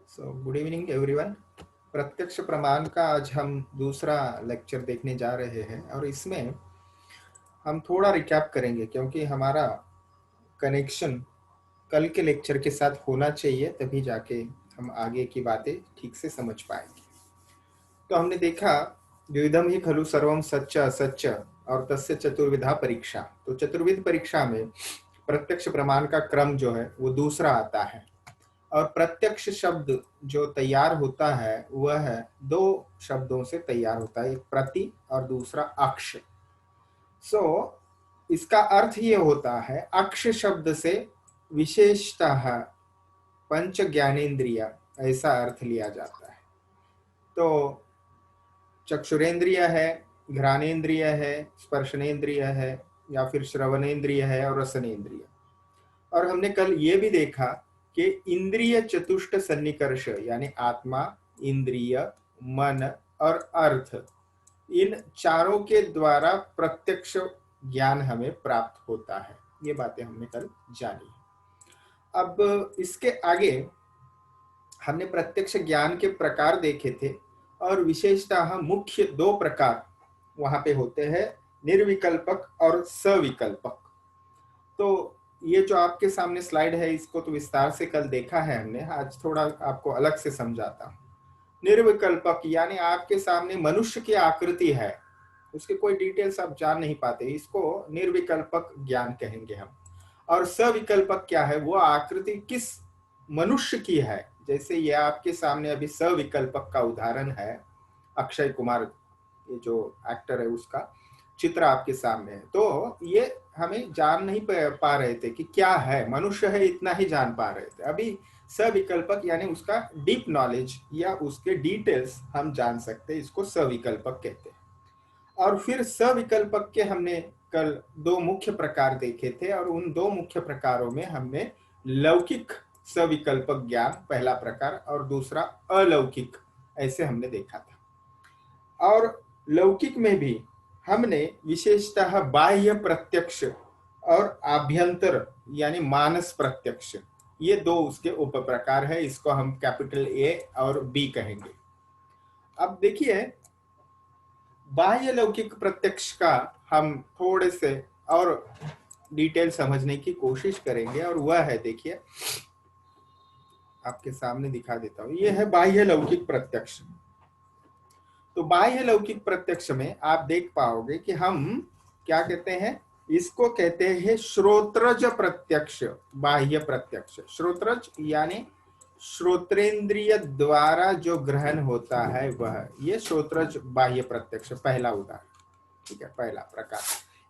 Good evening everyone. प्रत्यक्ष प्रमाण का आज हम दूसरा लेक्चर देखने जा रहे हैं और इसमें हम थोड़ा रिकैप करेंगे क्योंकि हमारा कनेक्शन कल के लेक्चर के साथ होना चाहिए, तभी जाके हम आगे की बातें ठीक से समझ पाएंगे। तो हमने देखा द्विविधम ही खलु सर्वम सच्च असच्च और तस्य चतुर्विधा परीक्षा। तो चतुर्विध परीक्षा में प्रत्यक्ष प्रमाण का क्रम जो है वो दूसरा आता है और प्रत्यक्ष शब्द जो तैयार होता है वह है दो शब्दों से तैयार होता है, एक प्रति और दूसरा अक्ष। इसका अर्थ ये होता है, अक्ष शब्द से विशेषतः पंच ज्ञानेन्द्रिय ऐसा अर्थ लिया जाता है। तो चक्षुरेंद्रिय है, घ्राणेन्द्रिय है, स्पर्शनेन्द्रिय है या फिर श्रवणेन्द्रिय है और रसनेन्द्रिय। और हमने कल ये भी देखा कि इंद्रिय चतुष्ट सन्निकर्ष यानी आत्मा, इंद्रिय, मन और अर्थ, इन चारों के द्वारा प्रत्यक्ष ज्ञान हमें प्राप्त होता है। ये बातें हमने कल जानी। अब इसके आगे हमने प्रत्यक्ष ज्ञान के प्रकार देखे थे और विशेषतः मुख्य दो प्रकार वहां पे होते हैं, निर्विकल्पक और सविकल्पक। तो ये जो आपके सामने स्लाइड है इसको तो विस्तार से कल देखा है हमने, आज थोड़ा आपको अलग से समझाता हूँ। निर्विकल्पक यानी आपके सामने मनुष्य की आकृति है, उसके कोई डिटेल्स आप जान नहीं पाते, इसको निर्विकल्पक ज्ञान कहेंगे हम। और सविकल्पक क्या है, वो आकृति किस मनुष्य की है। जैसे ये आपके सामने अभी सविकल्पक का उदाहरण है, अक्षय कुमार ये जो एक्टर है उसका चित्र आपके सामने है। तो ये हमें जान नहीं पा रहे थे कि क्या है, मनुष्य है इतना ही जान पा रहे थे। अभी सविकल्पक यानी उसका डीप नॉलेज या उसके डिटेल्स हम जान सकते हैं, इसको सविकल्पक कहते हैं। और फिर सविकल्पक के हमने कल दो मुख्य प्रकार देखे थे और उन दो मुख्य प्रकारों में हमने लौकिक सविकल्पक ज्ञान पहला प्रकार और दूसरा अलौकिक ऐसे हमने देखा था। और लौकिक में भी हमने विशेषतः बाह्य प्रत्यक्ष और आभ्यंतर यानी मानस प्रत्यक्ष, ये दो उसके उप प्रकार है। इसको हम कैपिटल ए और बी कहेंगे। अब देखिए बाह्य लौकिक प्रत्यक्ष का हम थोड़े से और डिटेल समझने की कोशिश करेंगे और वह है, देखिए आपके सामने दिखा देता हूं, यह है बाह्य लौकिक प्रत्यक्ष। तो बाह्य लौकिक प्रत्यक्ष में आप देख पाओगे कि हम क्या कहते हैं, इसको कहते हैं श्रोत्रज प्रत्यक्ष, बाह्य प्रत्यक्ष। श्रोत्रज यानी श्रोत्रेंद्रिय द्वारा जो ग्रहण होता है वह, ये श्रोत्रज बाह्य प्रत्यक्ष पहला उदाहरण, ठीक है, पहला प्रकार।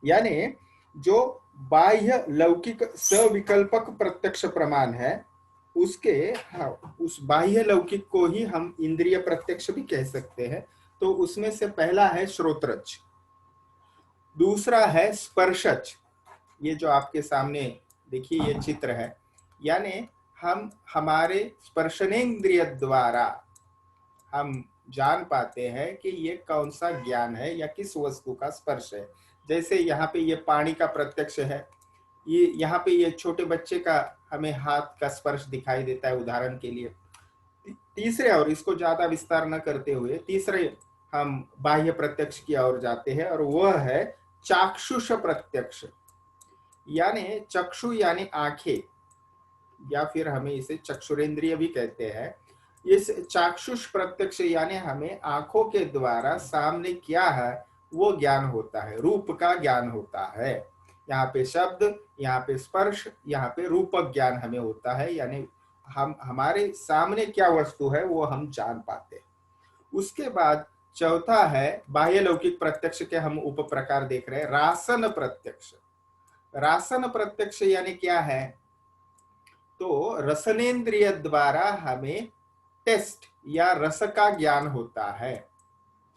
यानी जो बाह्य लौकिक सविकल्पक प्रत्यक्ष प्रमाण है उसके, हाँ, उस बाह्य लौकिक को ही हम इंद्रिय प्रत्यक्ष भी कह सकते हैं। तो उसमें से पहला है श्रोत्रज, दूसरा है स्पर्शज। ये जो आपके सामने देखिए ये चित्र है, यानी हम हमारे स्पर्शनेन्द्रिय द्वारा हम जान पाते हैं कि ये कौन सा ज्ञान है या किस वस्तु का स्पर्श है। जैसे यहाँ पे ये पानी का प्रत्यक्ष है, ये यहाँ पे ये छोटे बच्चे का हमें हाथ का स्पर्श दिखाई देता है उदाहरण के लिए। तीसरे, और इसको ज्यादा विस्तार न करते हुए तीसरे हम बाह्य प्रत्यक्ष की ओर जाते हैं और वह है चाक्षुष प्रत्यक्ष। यानी चक्षु यानी आंखें, या फिर हमें इसे चक्षुरेंद्रिय भी कहते हैं। इस चाक्षुष प्रत्यक्ष यानी हमें आंखों के द्वारा सामने क्या है वो ज्ञान होता है, रूप का ज्ञान होता है। यहाँ पे शब्द, यहाँ पे स्पर्श, यहाँ पे रूपक ज्ञान हमें होता है, यानी हम हमारे सामने क्या वस्तु है वो हम जान पाते हैं। उसके बाद चौथा है बाह्य लौकिक प्रत्यक्ष के हम उप प्रकार देख रहे हैं, रासन प्रत्यक्ष। रासन प्रत्यक्ष यानी क्या है, तो रसनेन्द्रिय द्वारा हमें टेस्ट या रस का ज्ञान होता है,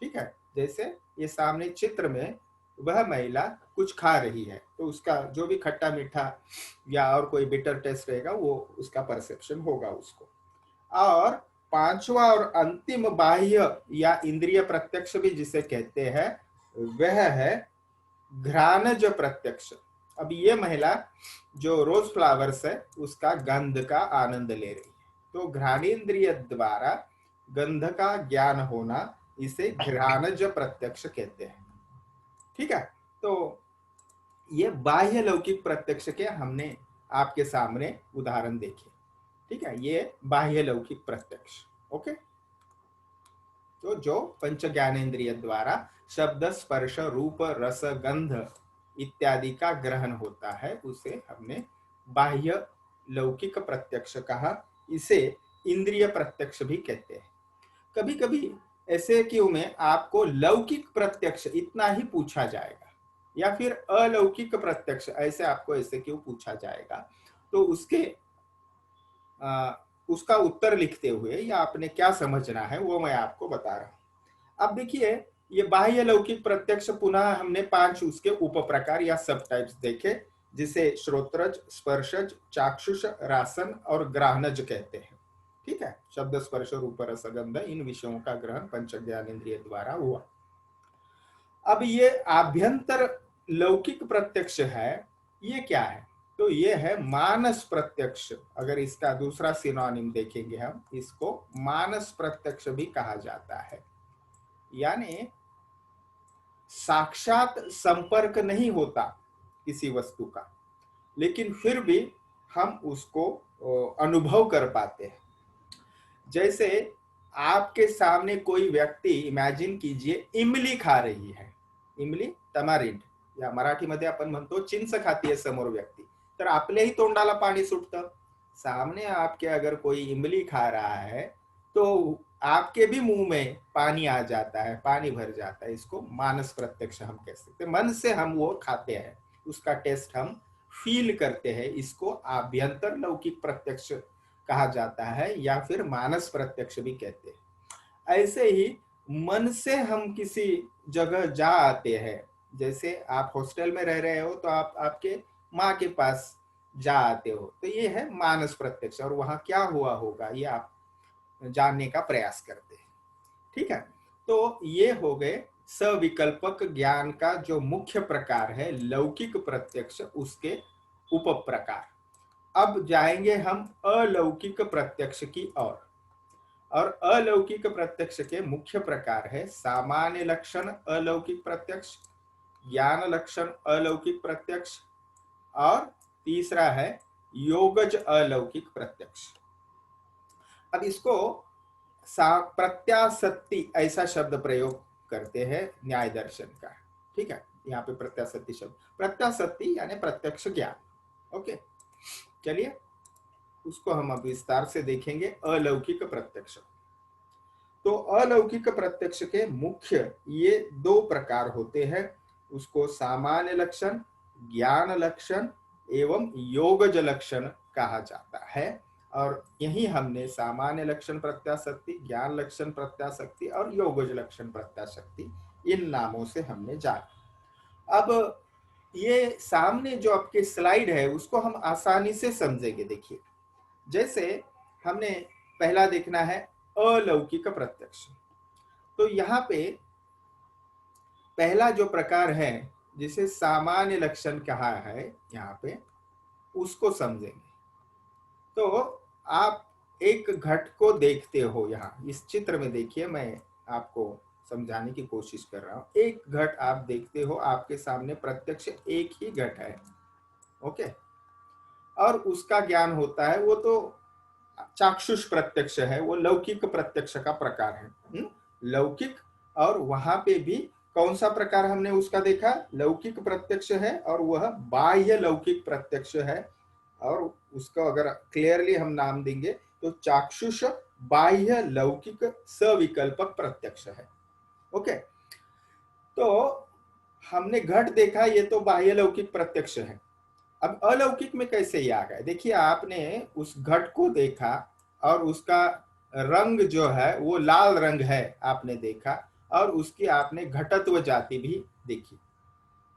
ठीक है। जैसे ये सामने चित्र में वह महिला कुछ खा रही है, तो उसका जो भी खट्टा मीठा या और कोई बिटर टेस्ट रहेगा वो उसका परसेप्शन होगा उसको। और पांचवा और अंतिम बाह्य या इंद्रिय प्रत्यक्ष भी जिसे कहते हैं वह है घ्राणज प्रत्यक्ष। अब ये महिला जो रोज फ्लावर्स है उसका गंध का आनंद ले रही है, तो घ्राणेन्द्रिय द्वारा गंध का ज्ञान होना, इसे घ्राणज प्रत्यक्ष कहते हैं। ठीक है, तो ये बाह्य लौकिक प्रत्यक्ष के हमने आपके सामने उदाहरण देखे। ठीक है, ये बाह्य लौकिक प्रत्यक्ष। ओके, तो जो पंच ज्ञानेन्द्रिय द्वारा शब्द स्पर्श रूप रस गंध इत्यादि का ग्रहण होता है, उसे हमने बाह्य लौकिक प्रत्यक्ष कहा। इसे इंद्रिय प्रत्यक्ष भी कहते हैं। कभी कभी ऐसे क्यों में आपको लौकिक प्रत्यक्ष इतना ही पूछा जाएगा, या फिर अलौकिक प्रत्यक्ष ऐसे आपको ऐसे क्यों पूछा जाएगा, तो उसका उत्तर लिखते हुए या आपने क्या समझना है वो मैं आपको बता रहा हूं। अब देखिए, ये बाह्य लौकिक प्रत्यक्ष पुनः हमने 5 उसके उप प्रकार या सब टाइप्स देखे, जिसे श्रोत्रज, स्पर्शज, चाक्षुष, रासन और ग्राहनज कहते हैं। ठीक है, शब्द स्पर्श रूप रस गंध इन विषयों का ग्रहण पंच ज्ञानेन्द्रिय द्वारा हुआ। अब ये आभ्यंतर लौकिक प्रत्यक्ष है, ये क्या है, तो ये है मानस प्रत्यक्ष। अगर इसका दूसरा सिनोनिम देखेंगे हम, इसको मानस प्रत्यक्ष भी कहा जाता है। यानी साक्षात संपर्क नहीं होता किसी वस्तु का, लेकिन फिर भी हम उसको अनुभव कर पाते हैं। जैसे आपके सामने कोई व्यक्ति, इमॅजिन कीजिए, इमली खा रही है, इमली तमारिंड, या मराठीमध्ये आपण म्हणतो चिंच खातीये समोर व्यक्ती, तर आपल्याही तोंडाला पाणी सुटतं। सामने आपके अगर कोई इमली खा रहा है तो आपके भी मुंह में पानी आ जाता है, पानी भर जाता है। इसको मानस प्रत्यक्ष हम कह सकते हैं। मन से हम वो खाते हैं, उसका टेस्ट हम फील करते हैं। इसको आभ्यंतर लौकिक प्रत्यक्ष कहा जाता है, या फिर मानस प्रत्यक्ष भी कहते हैं। ऐसे ही मन से हम किसी जगह जा आते हैं। जैसे आप हॉस्टल में रह रहे हो तो आप आपके माँ के पास जा आते हो, तो ये है मानस प्रत्यक्ष, और वहां क्या हुआ होगा ये आप जानने का प्रयास करते हैं। ठीक है, तो ये हो गए सविकल्पक ज्ञान का जो मुख्य प्रकार है लौकिक प्रत्यक्ष, उसके उप प्रकार। अब जाएंगे हम अलौकिक प्रत्यक्ष की ओर। और अलौकिक प्रत्यक्ष के मुख्य प्रकार है सामान्य लक्षण अलौकिक प्रत्यक्ष, ज्ञान लक्षण अलौकिक प्रत्यक्ष, और तीसरा है योगज अलौकिक प्रत्यक्ष। अब इसको प्रत्यासत्ति ऐसा शब्द प्रयोग करते हैं न्याय दर्शन का। ठीक है, यहाँ पे प्रत्यासत्ति शब्द, प्रत्यासत्ति यानी प्रत्यक्ष ज्ञान। ओके, चलिए उसको हम अब विस्तार से देखेंगे। अलौकिक प्रत्यक्ष, तो अलौकिक प्रत्यक्ष के मुख्य ये 2 प्रकार होते हैं। उसको सामान्य लक्षण, ज्ञान लक्षण एवं योगज लक्षण कहा जाता है। और यही हमने सामान्य लक्षण प्रत्याशक्ति, ज्ञान लक्षण प्रत्याशक्ति और योगज लक्षण प्रत्याशक्ति, इन नामों से हमने जाना। अब ये सामने जो आपके स्लाइड है उसको हम आसानी से समझेंगे। देखिए, जैसे हमने पहला देखना है अलौकिक प्रत्यक्ष, तो यहाँ पे पहला जो प्रकार है जिसे सामान्य लक्षण कहा है, यहाँ पे उसको समझेंगे। तो आप एक घट को देखते हो, यहाँ इस चित्र में देखिए, मैं आपको समझाने की कोशिश कर रहा हूं। एक घट आप देखते हो, आपके सामने प्रत्यक्ष एक ही घट है। ओके, और उसका ज्ञान होता है, वो तो चाक्षुष प्रत्यक्ष है, वो लौकिक प्रत्यक्ष का प्रकार है। लौकिक, और वहां पे भी कौन सा प्रकार हमने उसका देखा, लौकिक प्रत्यक्ष है, और वह बाह्य लौकिक प्रत्यक्ष है। और उसका अगर क्लियरली हम नाम देंगे तो चाक्षुष बाह्य लौकिक सविकल्पक प्रत्यक्ष है। ओके, तो हमने घट देखा, ये तो बाह्य लौकिक प्रत्यक्ष है। अब अलौकिक में कैसे ये आ गए, देखिए, आपने उस घट को देखा और उसका रंग जो है वो लाल रंग है, आपने देखा, और उसकी आपने घटत्व जाति भी देखी,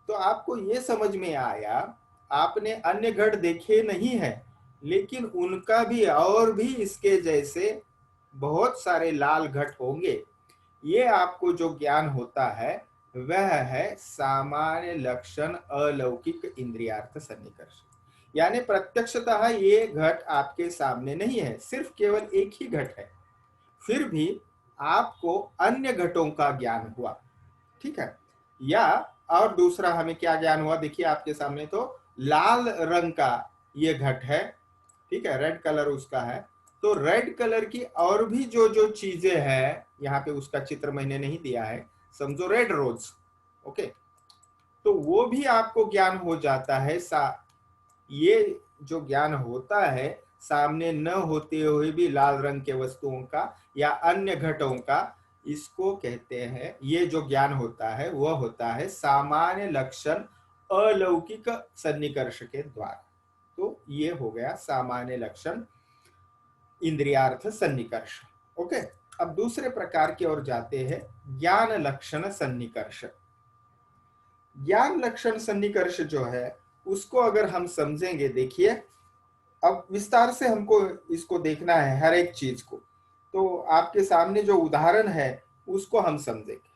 तो आपको ये समझ में आया, आपने अन्य घट देखे नहीं है, लेकिन उनका भी और भी इसके जैसे बहुत सारे लाल घट होंगे। ये आपको जो ज्ञान होता है वह है सामान्य लक्षण अलौकिक इंद्रियार्थ सन्निकर्ष। यानी प्रत्यक्षतः ये घट आपके सामने नहीं है, सिर्फ केवल एक ही घट है, फिर भी आपको अन्य घटों का ज्ञान हुआ। ठीक है। या और दूसरा हमें क्या ज्ञान हुआ, देखिए आपके सामने तो लाल रंग का ये घट है, ठीक है, रेड कलर उसका है। तो रेड कलर की और भी जो जो चीजें हैं, यहाँ पे उसका चित्र मैंने नहीं दिया है, समझो रेड रोज, ओके, तो वो भी आपको ज्ञान हो जाता है। ये जो ज्ञान होता है सामने न होते हुए भी लाल रंग के वस्तुओं का या अन्य घटों का, इसको कहते हैं, ये जो ज्ञान होता है वह होता है सामान्य लक्षण अलौकिक सन्निकर्ष के द्वारा। तो ये हो गया सामान्य लक्षण इंद्रियार्थ सन्निकर्ष। ओके, अब दूसरे प्रकार की ओर जाते हैं, ज्ञान लक्षण सन्निकर्ष। ज्ञान लक्षण सन्निकर्ष जो है उसको अगर हम समझेंगे, देखिए अब विस्तार से हमको इसको देखना है हर एक चीज को, तो आपके सामने जो उदाहरण है उसको हम समझेंगे।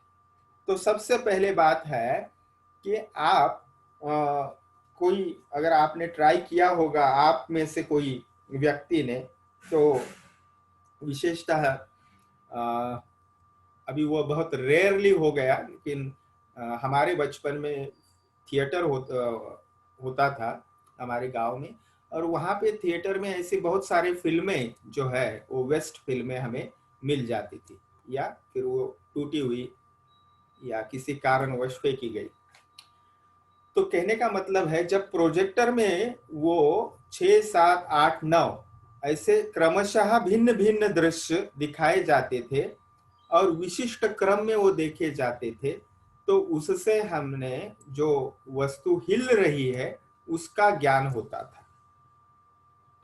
तो सबसे पहले बात है कि आप कोई, अगर आपने ट्राई किया होगा, आप में से कोई व्यक्ति ने, तो विशेषतः अभी वो बहुत रेयरली हो गया, लेकिन हमारे बचपन में थिएटर होता था हमारे गांव में, और वहाँ पे थिएटर में ऐसी बहुत सारी फिल्में जो है वो वेस्ट फिल्में हमें मिल जाती थी, या फिर वो टूटी हुई या किसी कारणवश फेंकी गई। तो कहने का मतलब है जब प्रोजेक्टर में वो 6, 7, 8, 9 ऐसे क्रमशः भिन्न भिन्न दृश्य दिखाए जाते थे और विशिष्ट क्रम में वो देखे जाते थे, तो उससे हमने जो वस्तु हिल रही है उसका ज्ञान होता था।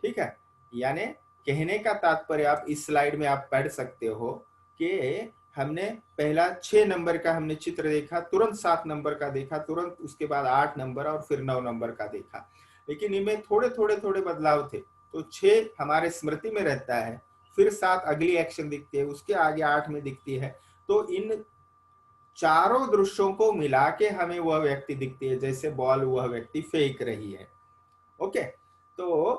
ठीक है, यानी कहने का तात्पर्य आप इस स्लाइड में आप पढ़ सकते हो कि हमने पहला 6 नंबर का हमने चित्र देखा, तुरंत 7 नंबर का देखा, तुरंत उसके बाद 8 नंबर और फिर 9 नंबर का देखा, लेकिन इनमें थोड़े थोड़े थोड़े बदलाव थे। तो 6 हमारे स्मृति में रहता है, फिर 7 अगली एक्शन दिखती है, उसके आगे 8 में दिखती है। तो इन चारों दृश्यों को मिला के हमें वह व्यक्ति दिखती है, जैसे बॉल वह व्यक्ति फेंक रही है। ओके, तो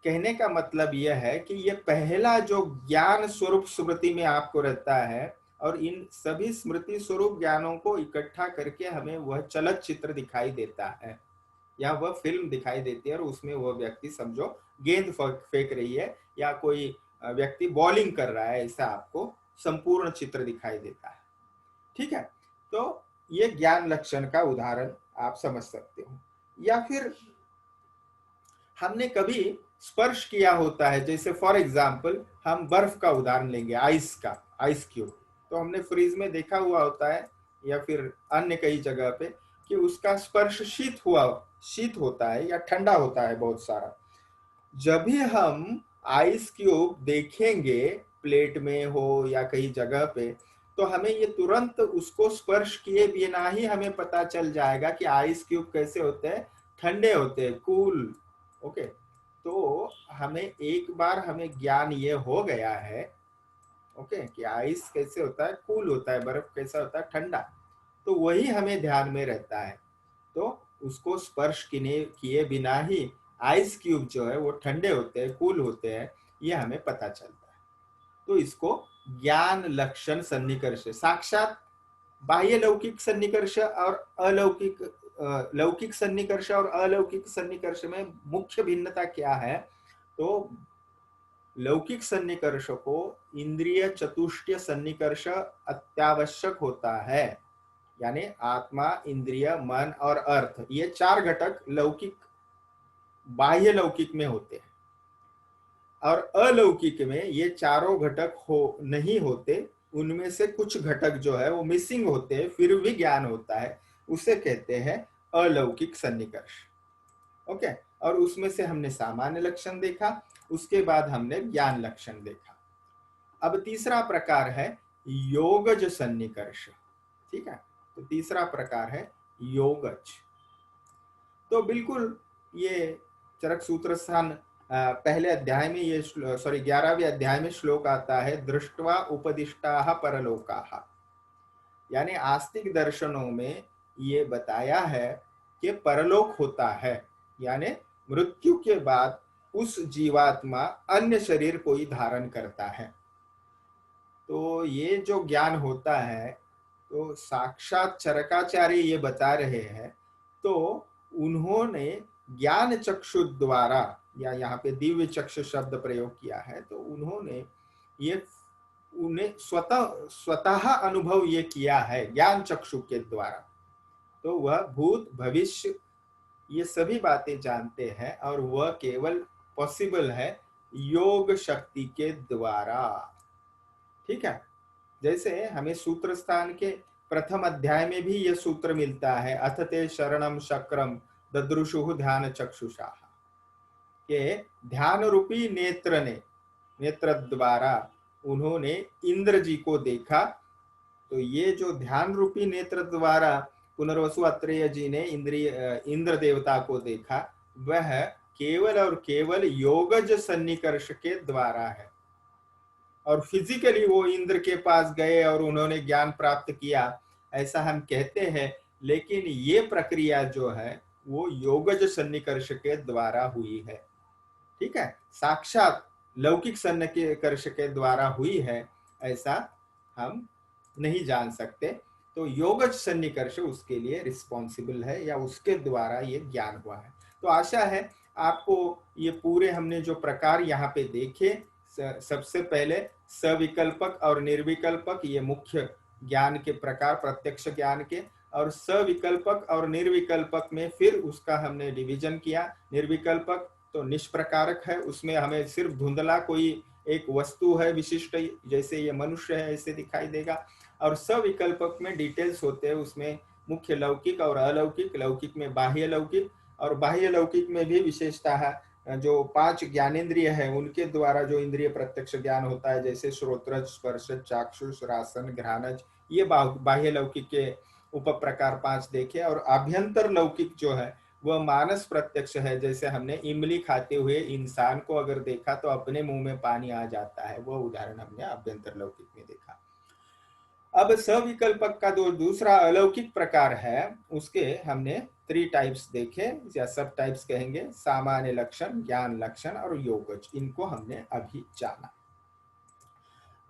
कहने का मतलब यह है कि यह पहला जो ज्ञान स्वरूप स्मृति में आपको रहता है, और इन सभी स्मृति स्वरूप ज्ञानों को इकट्ठा करके हमें वह चलचित्र दिखाई देता है, या वह फिल्म दिखाई देती है, और उसमें वह व्यक्ति समझो गेंद फेंक रही है या कोई व्यक्ति बॉलिंग कर रहा है, ऐसा आपको संपूर्ण चित्र दिखाई देता है। ठीक है, तो ये ज्ञान लक्षण का उदाहरण आप समझ सकते हो। या फिर हमने कभी स्पर्श किया होता है, जैसे फॉर एग्जाम्पल हम बर्फ का उदाहरण लेंगे, आइस का, आइस क्यूब, तो हमने फ्रीज में देखा हुआ होता है या फिर अन्य कई जगह पे कि उसका स्पर्श शीत होता है या ठंडा होता है बहुत सारा। जब भी हम आइस क्यूब देखेंगे प्लेट में हो या कई जगह पे, तो हमें ये तुरंत उसको स्पर्श किए बिना ही हमें पता चल जाएगा कि आइस क्यूब कैसे होते हैं, ठंडे होते हैं, कूल। ओके, तो हमें एक बार हमें ज्ञान ये हो गया है, ओके, कि आइस कैसे होता है, कूल होता है, बर्फ कैसा होता है, ठंडा, तो वही हमें ध्यान में रहता है। तो उसको स्पर्श किए बिना ही आइस क्यूब जो है वो ठंडे होते हैं, कूल होते हैं, ये हमें पता चलता है। तो इसको ज्ञान लक्षण सन्निकर्ष, साक्षात बाह्य लौकिक सन्निकर्ष और अलौकिक लौकिक सन्निकर्ष और अलौकिक सन्निकर्ष में मुख्य भिन्नता क्या है, तो लौकिक सन्निकर्ष को इंद्रिय चतुष्टय सन्निकर्ष अत्यावश्यक होता है, यानी आत्मा, इंद्रिय, मन और अर्थ, ये 4 घटक लौकिक बाह्य लौकिक में होते हैं, और अलौकिक में ये चारों घटक नहीं होते, उनमें से कुछ घटक जो है वो मिसिंग होते हैं, फिर भी ज्ञान होता है, उसे कहते हैं अलौकिक सन्निकर्ष। ओके, और उसमें से हमने सामान्य लक्षण देखा, उसके बाद हमने ज्ञान लक्षण देखा। अब तीसरा प्रकार है योगज सन्निकर्ष। ठीक है, तो तीसरा प्रकार है योगज। तो बिल्कुल ये चरक सूत्र स्थान पहले अध्याय में, ये 11वें अध्याय में श्लोक आता है, दृष्ट्वा उपदिष्टाः परलोकाः, यानी आस्तिक दर्शनों में ये बताया है कि परलोक होता है, यानी मृत्यु के बाद उस जीवात्मा अन्य शरीर कोई धारण करता है। तो ये जो ज्ञान होता है, तो साक्षात चरकाचार्य ये बता रहे हैं। तो उन्होंने ज्ञान चक्षु द्वारा, या यहाँ पे दिव्य चक्षु शब्द प्रयोग किया है, तो उन्होंने ये उन्हें स्वतः अनुभव ये किया है ज्ञान चक्षु के द्वारा। तो वह भूत भविष्य ये सभी बातें जानते हैं, और वह केवल पॉसिबल है योग शक्ति के द्वारा। ठीक है, जैसे हमें सूत्र स्थान के प्रथम अध्याय में भी यह सूत्र मिलता है, अथ ते शरणम शक्रम ददृशु ध्यान चक्षुषा, के ध्यान रूपी नेत्र द्वारा उन्होंने इंद्र जी को देखा। तो ये जो ध्यान रूपी नेत्र द्वारा पुनर्वसु अत्रेय जी ने इंद्र देवता को देखा, वह केवल और केवल योगज सन्निकर्ष के द्वारा है। और फिजिकली वो इंद्र के पास गए और उन्होंने ज्ञान प्राप्त किया, ऐसा हम कहते हैं, लेकिन ये प्रक्रिया जो है वो योगज सन्निकर्ष के द्वारा हुई है। ठीक है, साक्षात लौकिक सन्निकर्ष के द्वारा हुई है ऐसा हम नहीं जान सकते। तो योगज सन्निकर्ष उसके लिए रिस्पॉन्सिबल है, या उसके द्वारा ये ज्ञान हुआ है। तो आशा है आपको ये पूरे हमने जो प्रकार यहाँ पे देखे, सबसे पहले सविकल्पक और निर्विकल्पक ये मुख्य ज्ञान के प्रकार प्रत्यक्ष ज्ञान के, और सविकल्पक और निर्विकल्पक में फिर उसका हमने डिवीजन किया। निर्विकल्पक तो निष्प्रकारक है, उसमें हमें सिर्फ धुंधला कोई एक वस्तु है विशिष्ट, जैसे ये मनुष्य है ऐसे दिखाई देगा। और सविकल्पक में डिटेल्स होते हैं, उसमें मुख्य लौकिक और अलौकिक, लौकिक में बाह्य लौकिक, और बाह्य लौकिक में भी विशेषता है जो 5 ज्ञानेन्द्रिय है उनके द्वारा जो इंद्रिय प्रत्यक्ष ज्ञान होता है, जैसे श्रोत्रज, स्पर्श, चाक्षुष, रासन, घ्राणज, ये बाह्य लौकिक के उप प्रकार 5 देखे। और आभ्यंतर लौकिक जो है वह मानस प्रत्यक्ष है, जैसे हमने इमली खाते हुए इंसान को अगर देखा तो अपने मुंह में पानी आ जाता है, वह उदाहरण हमने आभ्यंतर लौकिक में देखा। अब सविकल्पक का जो दूसरा अलौकिक प्रकार है, उसके हमने 3 टाइप्स देखे, या सब टाइप्स कहेंगे, सामान्य लक्षण, ज्ञान लक्षण और योगज, इनको हमने अभी जाना।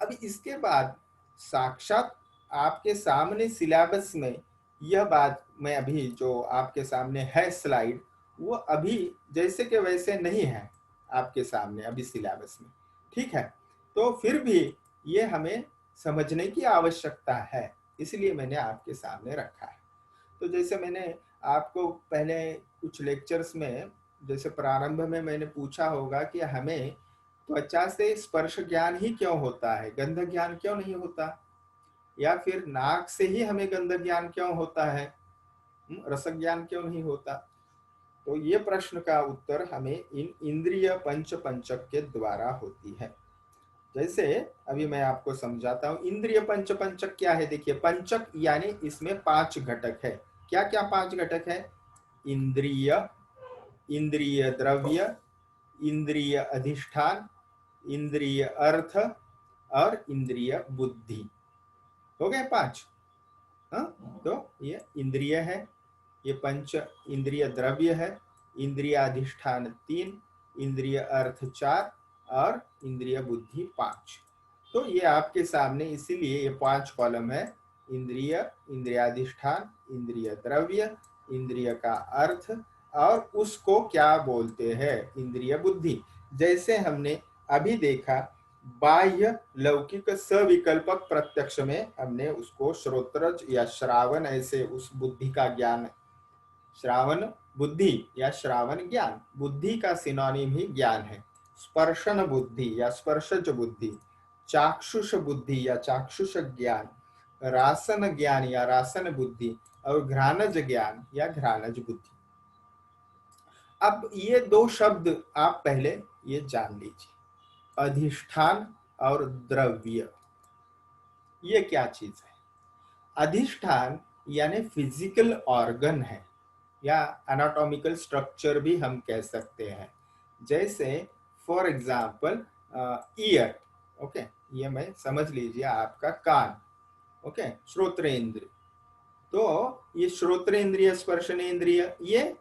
अभी इसके बाद साक्षात आपके सामने सिलेबस में यह बात मैं अभी जो आपके सामने है स्लाइड, वो अभी जैसे के वैसे नहीं है आपके सामने अभी सिलेबस में। ठीक है, तो फिर भी ये हमें समझने की आवश्यकता है, इसलिए मैंने आपके सामने रखा है। तो जैसे मैंने आपको पहले कुछ लेक्चर्स में, जैसे प्रारंभ में मैंने पूछा होगा कि हमें त्वचा से स्पर्श ज्ञान ही क्यों होता है, गंध ज्ञान क्यों नहीं होता, या फिर नाक से ही हमें गंध ज्ञान क्यों होता है, रस ज्ञान क्यों नहीं होता। तो ये प्रश्न का उत्तर हमें इन इंद्रिय पंचक के द्वारा होती है। जैसे अभी मैं आपको समझाता हूं, इंद्रिय पंचक क्या है। देखिए, पंचक यानी इसमें 5 घटक है। क्या क्या 5 घटक है? इंद्रिय, इंद्रिय द्रव्य, इंद्रिय अधिष्ठान, इंद्रिय अर्थ और इंद्रिय बुद्धि। हो गए 5। तो ये इंद्रिय है, ये पंच इंद्रिय द्रव्य है, इंद्रिय अधिष्ठान 3, इंद्रिय अर्थ 4 और इंद्रिय बुद्धि 5। तो ये आपके सामने इसीलिए ये 5 कॉलम है, इंद्रिय, इंद्रियाधिष्ठान, इंद्रिय द्रव्य, इंद्रिय का अर्थ, और उसको क्या बोलते हैं, इंद्रिय बुद्धि। जैसे हमने अभी देखा बाह्य लौकिक सविकल्पक प्रत्यक्ष में हमने उसको श्रोत्रज या श्रावण, ऐसे उस बुद्धि का ज्ञान, श्रावण बुद्धि या श्रावण ज्ञान, बुद्धि का सिनोनिम ही ज्ञान है। स्पर्शन बुद्धि या स्पर्शज बुद्धि, चाक्षुष बुद्धि या चाक्षुष ज्ञान, रासन ज्ञान या रासन बुद्धि, और घ्राणज ज्ञान या घ्राणज बुद्धि। अब ये 2 शब्द आप पहले ये जान लीजिए, अधिष्ठान और द्रव्य, ये क्या चीज है। अधिष्ठान यानी फिजिकल ऑर्गन है, या एनाटॉमिकल स्ट्रक्चर भी हम कह सकते हैं। जैसे फॉर एग्जाम्पल ईयर, ओके, ये मैं समझ लीजिए आपका कान, ओके, श्रोत्रेंद्रिय। तो ये श्रोत्रेंद्रिय, स्पर्शनेन्द्रिय, ये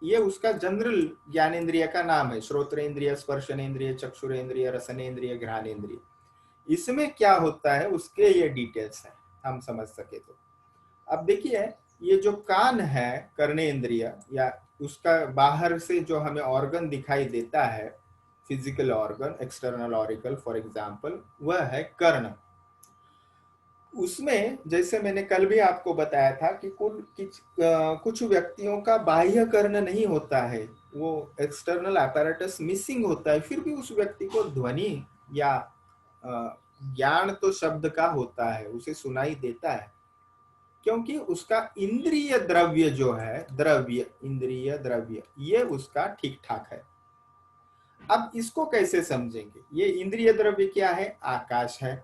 ये उसका जनरल ज्ञानेंद्रिय का नाम है। श्रोत्रेंद्रिय, स्पर्शनेंद्रिय, चक्षुरेंद्रिय, रसनेंद्रिय, घ्राणेंद्रिय। इसमें क्या होता है उसके ये डिटेल्स है, हम समझ सके तो। अब देखिए, ये जो कान है कर्णेंद्रिय, या उसका बाहर से जो हमें ऑर्गन दिखाई देता है, physical organ, external auricle for example, वह है कर्ण। उसमें जैसे मैंने कल भी आपको बताया था कि कुछ व्यक्तियों का बाह्य कर्ण नहीं होता है, वो एक्सटर्नल apparatus मिसिंग होता है, फिर भी उस व्यक्ति को ध्वनि या ज्ञान तो शब्द का होता है, उसे सुनाई देता है, क्योंकि उसका इंद्रिय द्रव्य जो है, द्रव्य, इंद्रिय द्रव्य, ये उसका ठीक ठाक है। अब इसको कैसे समझेंगे? ये इंद्रिय द्रव्य क्या है? आकाश है।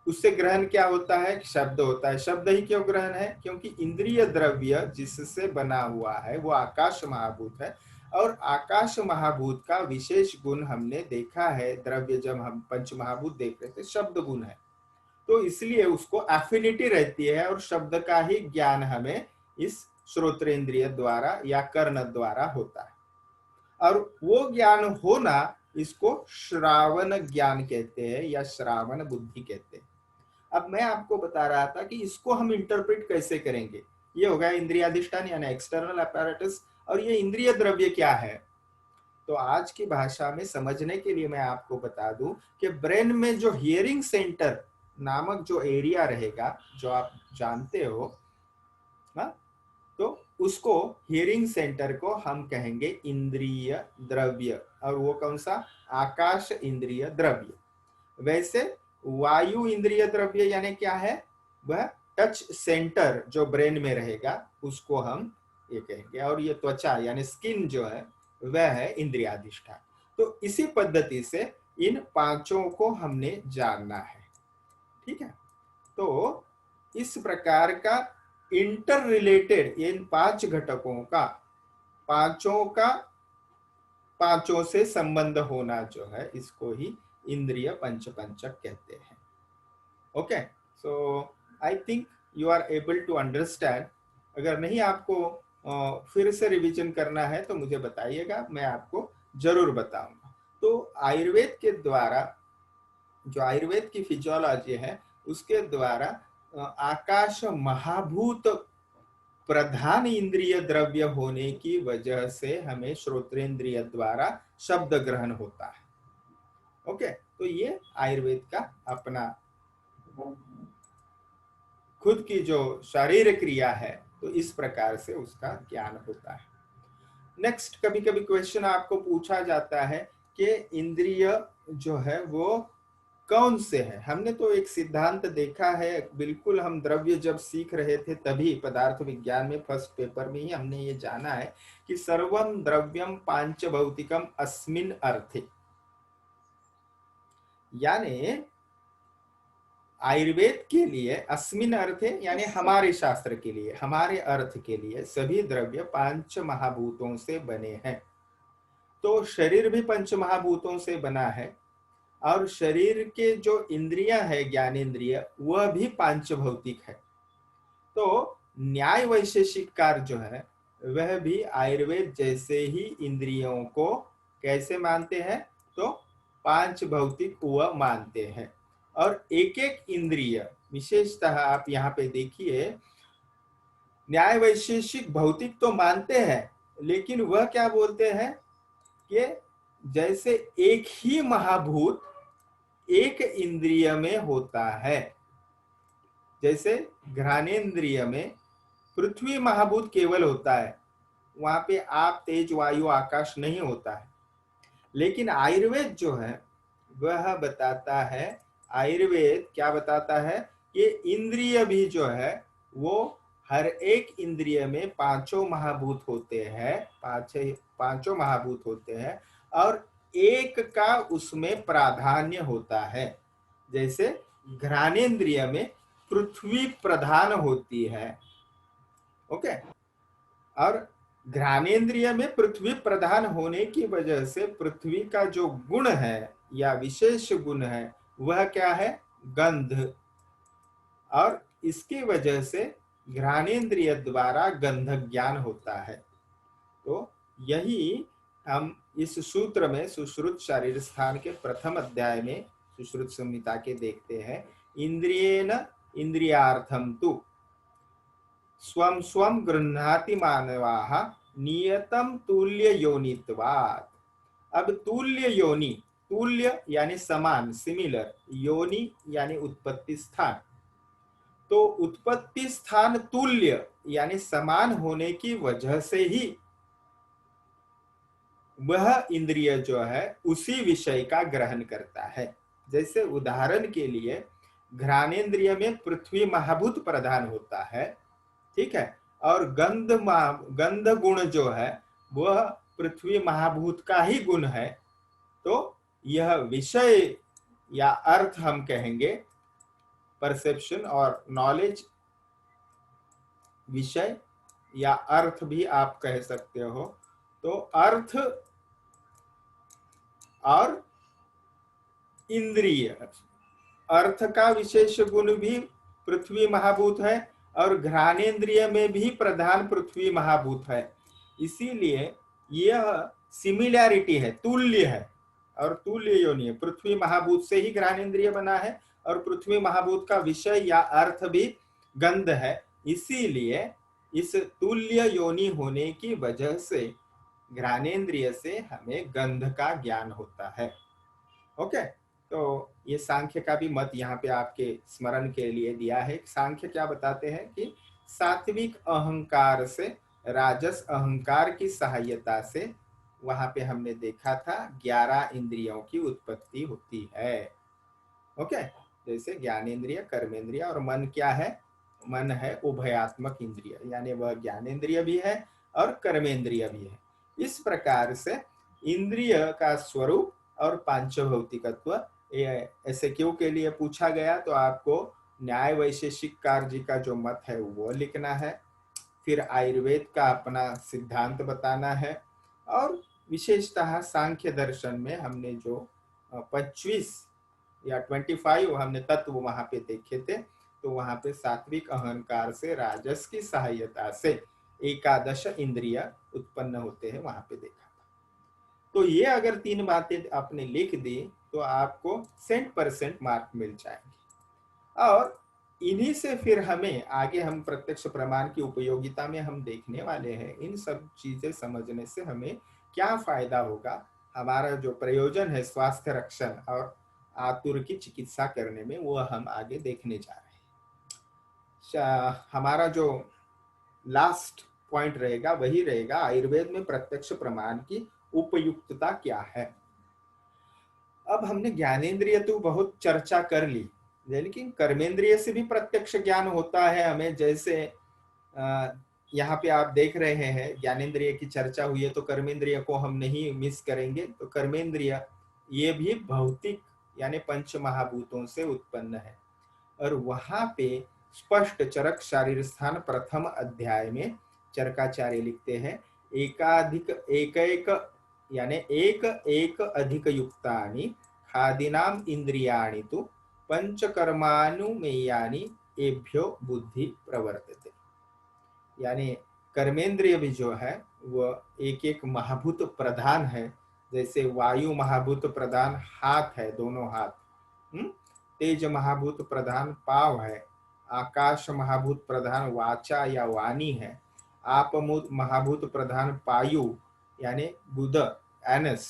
उससे ग्रहण क्या होता है? शब्द होता है। शब्द ही क्यों ग्रहण है? क्योंकि इंद्रिय द्रव्य जिससे बना हुआ है वो आकाश महाभूत है, और आकाश महाभूत का विशेष गुण हमने देखा है द्रव्य, जब हम पंच महाभूत देख रहे थे, शब्द गुण है। तो इसलिए उसको एफिनिटी रहती है, और शब्द का ही ज्ञान हमें इस श्रोत्रेंद्रिय द्वारा या कर्ण द्वारा होता है, और वो ज्ञान होना इसको श्रावण ज्ञान कहते हैं या श्रावण बुद्धि कहते हैं। अब मैं आपको बता रहा था कि इसको हम इंटरप्रेट कैसे करेंगे। ये हो गया इंद्रियाधिष्ठान यानी एक्सटर्नल अपैरेटस, और ये इंद्रिय द्रव्य क्या है? तो आज की भाषा में समझने के लिए मैं आपको बता दूं कि ब्रेन में जो हियरिंग सेंटर नामक जो एरिया रहेगा, जो आप जानते हो, हाँ, तो उसको, हियरिंग सेंटर को हम कहेंगे इंद्रिय द्रव्य, और वो कौन सा? आकाश इंद्रिय द्रव्य। वैसे वायु इंद्रिय द्रव्य यानी क्या है? वह टच सेंटर जो ब्रेन में रहेगा, उसको हम ये कहेंगे। और ये त्वचा यानी स्किन जो है, वह है इंद्रियाधिष्ठान। तो इसी पद्धति से इन पांचों को हमने जानना है, ठीक है। तो इस प्रकार का इंटर रिलेटेड इन पांच घटकों का, पांचों से संबंध होना जो है, इसको ही इंद्रिय पंचक कहते हैं। Okay, so I think you are able to understand. अगर नहीं आपको फिर से रिवीजन करना है तो मुझे बताइएगा, मैं आपको जरूर बताऊंगा। तो आयुर्वेद के द्वारा, जो आयुर्वेद की फिजियोलॉजी है, उसके द्वारा आकाश महाभूत प्रधान इंद्रिय द्रव्य होने की वजह से हमें श्रोत्रेंद्रिय द्वारा शब्द ग्रहण होता है। ओके, तो ये आयुर्वेद का अपना खुद की जो शारीरिक क्रिया है, तो इस प्रकार से उसका ज्ञान होता है। नेक्स्ट, कभी कभी क्वेश्चन आपको पूछा जाता है कि इंद्रिय जो है वो कौन से है? हमने तो एक सिद्धांत देखा है, बिल्कुल हम द्रव्य जब सीख रहे थे तभी, पदार्थ विज्ञान में फर्स्ट पेपर में ही हमने ये जाना है कि सर्वम द्रव्यम पांच भौतिकम अस्मिन अर्थे, यानी आयुर्वेद के लिए अस्मिन अर्थे यानी हमारे शास्त्र के लिए, हमारे अर्थ के लिए सभी द्रव्य पांच महाभूतों से बने हैं। तो शरीर भी पंच महाभूतों से बना है, और शरीर के जो इंद्रियां है, ज्ञानेंद्रिय, वह भी पांच भौतिक है। तो न्याय वैशेषिककार जो है, वह भी आयुर्वेद जैसे ही इंद्रियों को कैसे मानते हैं? तो पांच भौतिक वह मानते हैं। और एक एक इंद्रिय, विशेषतः आप यहाँ पे देखिए, न्याय वैशेषिक भौतिक तो मानते हैं, लेकिन वह क्या बोलते हैं कि जैसे एक ही महाभूत एक इंद्रिय में होता है। जैसे घ्राणेंद्रिय में पृथ्वी महाभूत केवल होता है, वहां पे आप, तेज, वायु, आकाश नहीं होता है। लेकिन आयुर्वेद जो है वह बताता है, आयुर्वेद क्या बताता है कि इंद्रिय भी जो है वो हर एक इंद्रिय में पांचों महाभूत होते हैं, पांचों महाभूत होते हैं, और एक का उसमें प्राधान्य होता है। जैसे घ्राणेंद्रिय में पृथ्वी प्रधान होती है, ओके, और घ्राणेंद्रिय में पृथ्वी प्रधान होने की वजह से पृथ्वी का जो गुण है या विशेष गुण है वह क्या है? गंध, और इसकी वजह से घ्राणेंद्रिय द्वारा गंध ज्ञान होता है। तो यही हम इस सूत्र में सुश्रुत शारीर स्थान के प्रथम अध्याय में सुश्रुत संहिता के देखते हैं। इंद्रियेण इंद्रियार्थम तु स्वं स्वं गृह्णाति मानवाः नियतम तुल्य योनित्वात्। अब तुल्य योनि, तुल्य यानी समान, सिमिलर, योनि यानी उत्पत्ति स्थान, तो उत्पत्ति स्थान तुल्य यानी समान होने की वजह से ही वह इंद्रिय जो है उसी विषय का ग्रहण करता है। जैसे उदाहरण के लिए घ्राणेन्द्रिय में पृथ्वी महाभूत प्रधान होता है, ठीक है, और गंध गुण जो है वह पृथ्वी महाभूत का ही गुण है। तो यह विषय या अर्थ हम कहेंगे, परसेप्शन और नॉलेज, विषय या अर्थ भी आप कह सकते हो। तो अर्थ और इंद्रिय, अर्थ का विशेष गुण भी पृथ्वी महाभूत है और घ्राणेन्द्रिय में भी प्रधान पृथ्वी महाभूत है। इसीलिए यह सिमिलैरिटी है, तुल्य है और तुल्य योनि है। पृथ्वी महाभूत से ही घ्राणेन्द्रिय बना है और पृथ्वी महाभूत का विषय या अर्थ भी गंध है। इसीलिए इस तुल्य योनि होने की वजह से घ्राणेन्द्रिय से हमें गंध का ज्ञान होता है। ओके, तो ये सांख्य का भी मत यहाँ पे आपके स्मरण के लिए दिया है। सांख्य क्या बताते हैं कि सात्विक अहंकार से राजस अहंकार की सहायता से वहां पे हमने देखा था 11 इंद्रियों की उत्पत्ति होती है। ओके, जैसे ज्ञानेन्द्रिय, कर्मेंद्रिय और मन क्या है? मन है उभयात्मक इंद्रिय, यानी वह ज्ञानेन्द्रिय भी है और कर्मेंद्रिय भी है। इस प्रकार से इंद्रिय का स्वरूप और पांचभौतिकत्व, ऐसे क्यों के लिए पूछा गया तो आपको न्याय वैशेषिक कार्य का जो मत है वो लिखना है, फिर आयुर्वेद का अपना सिद्धांत बताना है, और विशेषतः सांख्य दर्शन में हमने जो 25 या 25 हमने तत्व वहां पे देखे थे, तो वहां पे सात्विक अहंकार से राजस की सहायता से 11 इंद्रिय उत्पन्न होते हैं, वहां पे देखा था। तो ये अगर 3 बातें आपने लिख दी तो आपको 100% मार्क मिल जाएंगे। और इन्हीं से फिर हमें आगे हम प्रत्यक्ष प्रमाण की उपयोगिता में हम देखने वाले हैं। इन सब चीजें समझने से हमें क्या फायदा होगा, हमारा जो प्रयोजन है स्वास्थ्य रक्षण और आतुर की चिकित्सा करने में, वो हम आगे देखने जा रहे हैं। हमारा जो लास्ट पॉइंट रहेगा वही रहेगा, आयुर्वेद में प्रत्यक्ष प्रमाण की उपयुक्तता क्या है। अब हमने ज्ञानेन्द्रिय तो बहुत चर्चा कर ली, लेकिन कर्मेंद्रिय से भी प्रत्यक्ष ज्ञान होता है हमें। जैसे यहाँ पे आप देख रहे हैं ज्ञानेन्द्रिय की चर्चा हुई है तो कर्मेंद्रिय को हम नहीं मिस करेंगे। तो कर्मेंद्रिय ये भी भौतिक यानी पंच महाभूतों से उत्पन्न है, और वहां पे स्पष्ट चरक शारीर स्थान प्रथम अध्याय में चरकाचार्य लिखते हैं, एकाधिक एक एक यानी एक एक अधिक युक्तानि खादीनाम इंद्रियाणि तु पंचकर्मानुमेयानि एभ्यो बुद्धि प्रवर्तते। यानी कर्मेंद्रिय भी जो है वह एक एक महाभूत प्रधान है। जैसे वायु महाभूत प्रधान हाथ है, दोनों हाथ, तेज महाभूत प्रधान पाव है, आकाश महाभूत प्रधान वाचा या वाणी है, आप महाभूत प्रधान पायु यानी बुध एनस,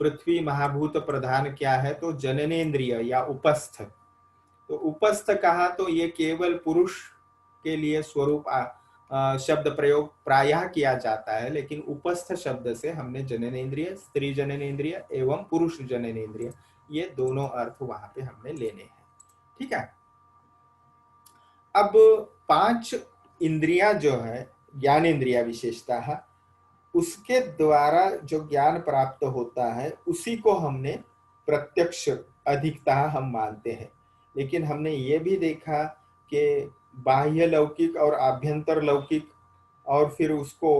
पृथ्वी महाभूत प्रधान क्या है तो जननेन्द्रिय या उपस्थ। तो उपस्थ कहा तो ये केवल पुरुष के लिए स्वरूप शब्द प्रयोग प्रायः किया जाता है, लेकिन उपस्थ शब्द से हमने जननेन्द्रिय, स्त्री जननेन्द्रिय एवं पुरुष जननेन्द्रिय, ये दोनों अर्थ वहां पे हमने लेने हैं। ठीक है, अब 5 इंद्रियां जो है ज्ञानेन्द्रिया विशेषतः, उसके द्वारा जो ज्ञान प्राप्त होता है उसी को हमने प्रत्यक्ष अधिकतः हम मानते हैं। लेकिन हमने ये भी देखा कि बाह्य लौकिक और आभ्यंतर लौकिक, और फिर उसको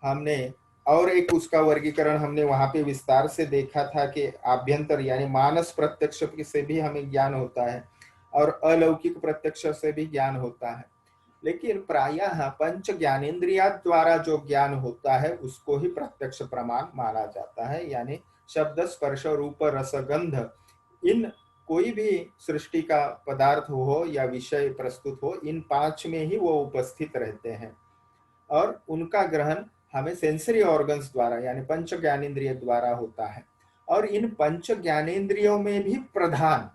हमने और एक उसका वर्गीकरण हमने वहां पे विस्तार से देखा था कि आभ्यंतर यानी मानस प्रत्यक्ष से भी हमें ज्ञान होता है और अलौकिक प्रत्यक्ष से भी ज्ञान होता है। लेकिन प्रायः पंच ज्ञानेन्द्रिया द्वारा जो ज्ञान होता है उसको ही प्रत्यक्ष प्रमाण माना जाता है। यानी शब्द, स्पर्श, रूप, रस, गंध, इन कोई भी सृष्टि का पदार्थ हो या विषय प्रस्तुत हो, इन पांच में ही वो उपस्थित रहते हैं और उनका ग्रहण हमें सेंसरी ऑर्गन्स द्वारा यानी पंच ज्ञानेन्द्रिय द्वारा होता है। और इन पंच ज्ञानेन्द्रियों में भी प्रधान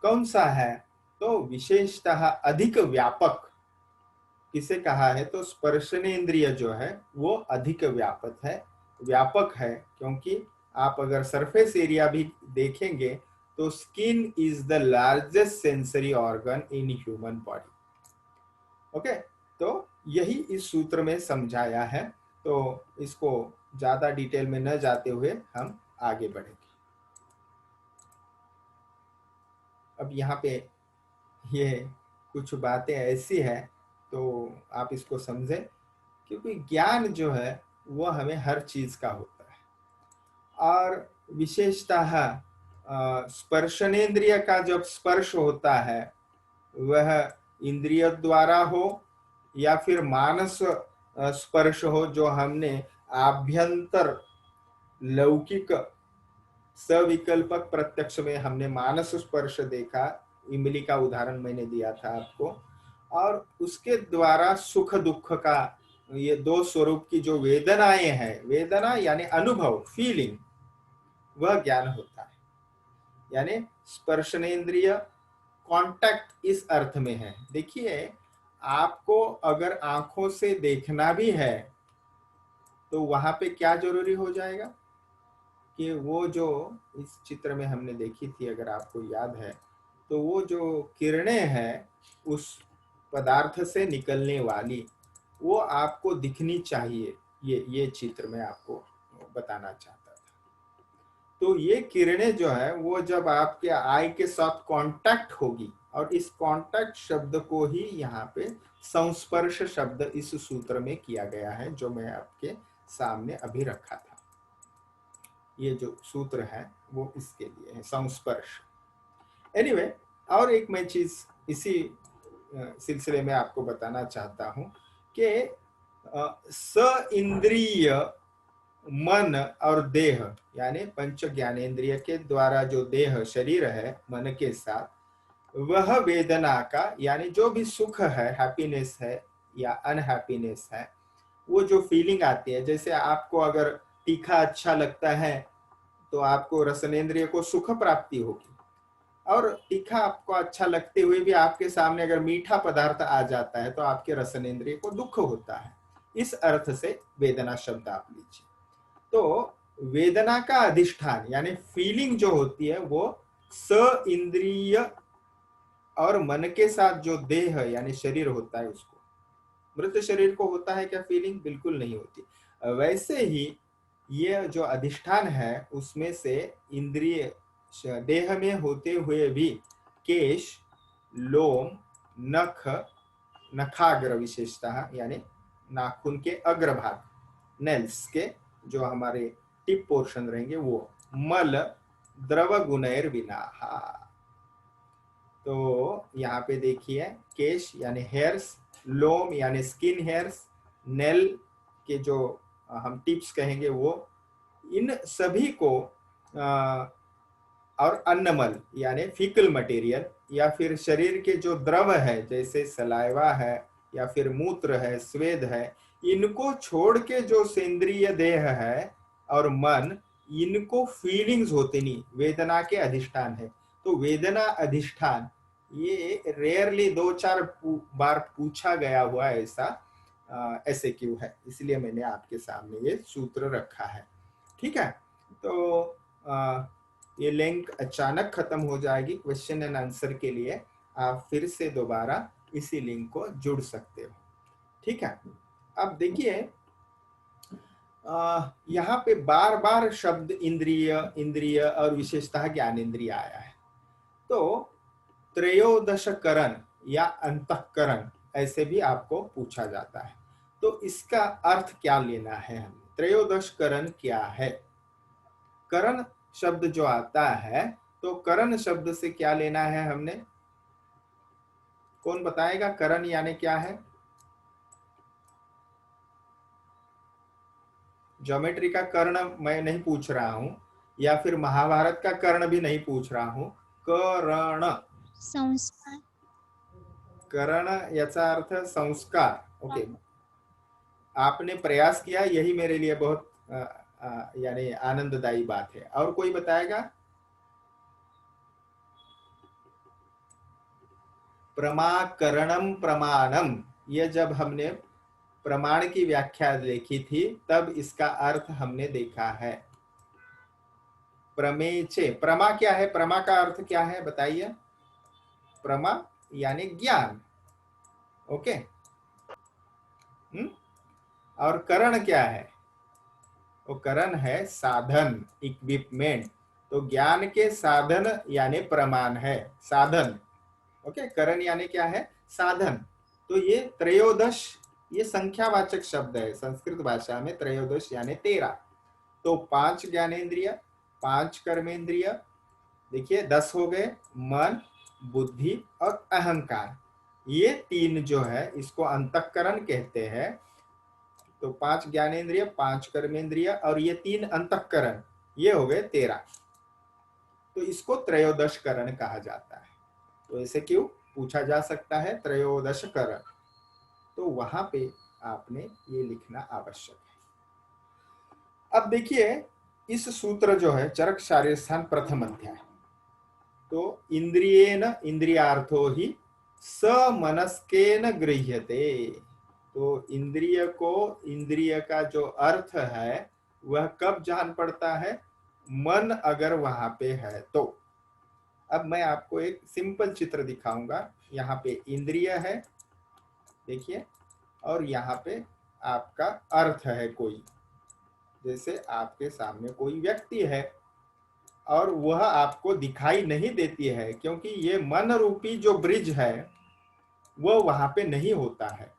कौन सा है? तो विशेषतः अधिक व्यापक किसे कहा है? तो स्पर्शनेन्द्रिय जो है वो अधिक व्यापक है, क्योंकि आप अगर सरफेस एरिया भी देखेंगे तो skin is the largest sensory organ in human body. Okay, तो यही इस सूत्र में समझाया है। तो इसको ज्यादा डिटेल में न जाते हुए हम आगे बढ़ेंगे। अब यहाँ पे ये कुछ बातें ऐसी है तो आप इसको समझें, क्योंकि ज्ञान जो है वो हमें हर चीज का होता है। और विशेषतः स्पर्शनेन्द्रिय का जब स्पर्श होता है वह इंद्रिय द्वारा हो या फिर मानस स्पर्श हो, जो हमने आभ्यंतर लौकिक सविकल्पक प्रत्यक्ष में हमने मानस स्पर्श देखा। इमली का उदाहरण मैंने दिया था आपको। और उसके द्वारा सुख दुख का ये दो स्वरूप की जो वेदनाएं हैं, वेदना यानी अनुभव, फीलिंग, वह ज्ञान होता है। यानी स्पर्शनेन्द्रिय कांटेक्ट इस अर्थ में है। देखिए, आपको अगर आंखों से देखना भी है तो वहां पे क्या जरूरी हो जाएगा कि वो जो इस चित्र में हमने देखी थी, अगर आपको याद है, तो वो जो किरणें हैं उस पदार्थ से निकलने वाली, वो आपको दिखनी चाहिए। ये चित्र में आपको बताना चाहता था। तो ये किरणें जो है वो जब आपके आई के साथ कांटेक्ट होगी, और इस कांटेक्ट शब्द को ही यहाँ पे संस्पर्श शब्द इस सूत्र में किया गया है, जो मैं आपके सामने अभी रखा था। ये जो सूत्र है वो इसके लिए है, संस्पर्श। एनीवे, और एक मैं चीज इसी सिलसिले में आपको बताना चाहता हूं कि स इंद्रिय मन और देह, यानी पंच ज्ञानेन्द्रिय के द्वारा जो देह शरीर है मन के साथ, वह वेदना का यानी जो भी सुख है, हैप्पीनेस है या अनहैप्पीनेस है, वो जो फीलिंग आती है, जैसे आपको अगर तीखा अच्छा लगता है तो आपको रसनेन्द्रिय को सुख प्राप्ति होगी, और तीखा आपको अच्छा लगते हुए भी आपके सामने अगर मीठा पदार्थ आ जाता है तो आपके रसनेन्द्रिय को दुख होता है। इस अर्थ से वेदना शब्द आप लीजिए। तो वेदना का अधिष्ठान यानी फीलिंग जो होती है वो स इंद्रिय और मन के साथ जो देह यानी शरीर होता है उसको, मृत शरीर को होता है क्या फीलिंग? बिल्कुल नहीं होती। वैसे ही ये जो अधिष्ठान है उसमें से इंद्रिय देह में होते हुए भी केश, लोम, नख, नखाग्र विशेषतः यानी नाखून के अग्रभाग, नेल्स के जो हमारे टिप पोर्शन रहेंगे, वो मल द्रव गुणैर विनाहा। तो यहाँ पे देखिए, केश यानी हेयर्स, लोम यानी स्किन हेयर्स, नेल के जो हम टिप्स कहेंगे वो, इन सभी को और अन्नमल यानी फीकल मटेरियल या फिर शरीर के जो द्रव है जैसे सलाइवा है या फिर मूत्र है, स्वेद है, इनको छोड़ के जो सेंद्रिय देह है और मन, इनको फीलिंग्स होते नहीं, वेदना के अधिष्ठान है। तो वेदना अधिष्ठान ये रेयरली 2-4 बार पूछा गया हुआ ऐसा ऐसे क्यों है, इसलिए मैंने आपके सामने ये सूत्र रखा है। ठीक है, तो ये लिंक अचानक खत्म हो जाएगी। क्वेश्चन एंड आंसर के लिए आप फिर से दोबारा इसी लिंक को जुड़ सकते हो। ठीक है, अब देखिए यहाँ पे बार बार शब्द इंद्रिय और विशेषतः ज्ञानेन्द्रिय आया है। तो त्रयोदश करण या अंतःकरण ऐसे भी आपको पूछा जाता है। तो इसका अर्थ क्या लेना है हमें? त्रयोदश करण क्या है? करण शब्द जो आता है, तो करण शब्द से क्या लेना है हमने? कौन बताएगा करण यानी क्या है? ज्योमेट्री का कर्ण मैं नहीं पूछ रहा हूं, या फिर महाभारत का कर्ण भी नहीं पूछ रहा हूं। करण, संस्कार। करण याचा अर्थ संस्कार। ओके, आपने प्रयास किया, यही मेरे लिए बहुत यानी आनंददायी बात है। और कोई बताएगा? प्रमाकरणम प्रमाणम, ये जब हमने प्रमाण की व्याख्या देखी थी तब इसका अर्थ हमने देखा है। प्रमेचे, प्रमा क्या है? प्रमा का अर्थ क्या है बताइए? प्रमा यानी ज्ञान। ओके। और करण क्या है? वो करण है साधन, इक्विपमेंट। तो ज्ञान के साधन यानी प्रमाण है, साधन। ओके, करण यानी क्या है? साधन। तो ये त्रयोदश, ये संख्यावाचक शब्द है संस्कृत भाषा में। त्रयोदश यानी 13। तो 5 ज्ञानेन्द्रिय, 5 कर्मेंद्रिय, देखिए 10 हो गए। मन, बुद्धि और अहंकार, ये 3 जो है इसको अंतःकरण कहते हैं। तो 5 ज्ञानेन्द्रिय, 5 कर्मेंद्रिय और ये 3 अंतःकरण, ये हो गए 13। तो इसको त्रयोदश करण कहा जाता है। तो ऐसे क्यों पूछा जा सकता है, त्रयोदश करण। तो वहां पे आपने ये लिखना आवश्यक है। अब देखिए, इस सूत्र जो है चरक शारीर स्थान प्रथम अध्याय, तो इंद्रियेन इंद्रियार्थो ही समनस्केन गृह्यते। तो इंद्रिय को, इंद्रिय का जो अर्थ है वह कब जान पड़ता है? मन अगर वहां पे है तो। अब मैं आपको एक सिंपल चित्र दिखाऊंगा। यहाँ पे इंद्रिय है, देखिए, और यहाँ पे आपका अर्थ है कोई। जैसे आपके सामने कोई व्यक्ति है और वह आपको दिखाई नहीं देती है, क्योंकि ये मन रूपी जो ब्रिज है वह वहां पे नहीं होता है।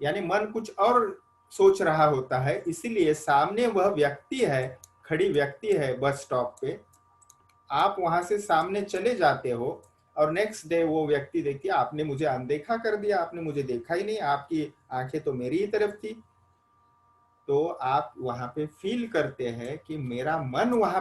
यानी मन कुछ और सोच रहा होता है, इसीलिए सामने वह व्यक्ति है, खड़ी व्यक्ति है बस स्टॉप पे, आप वहां से सामने चले जाते हो और नेक्स्ट डे वो व्यक्ति देखिए आपने मुझे अनदेखा कर दिया, आपने मुझे देखा ही नहीं, आपकी आंखें तो मेरी ही तरफ थी। तो आप वहां पे फील करते हैं कि मेरा मन वहां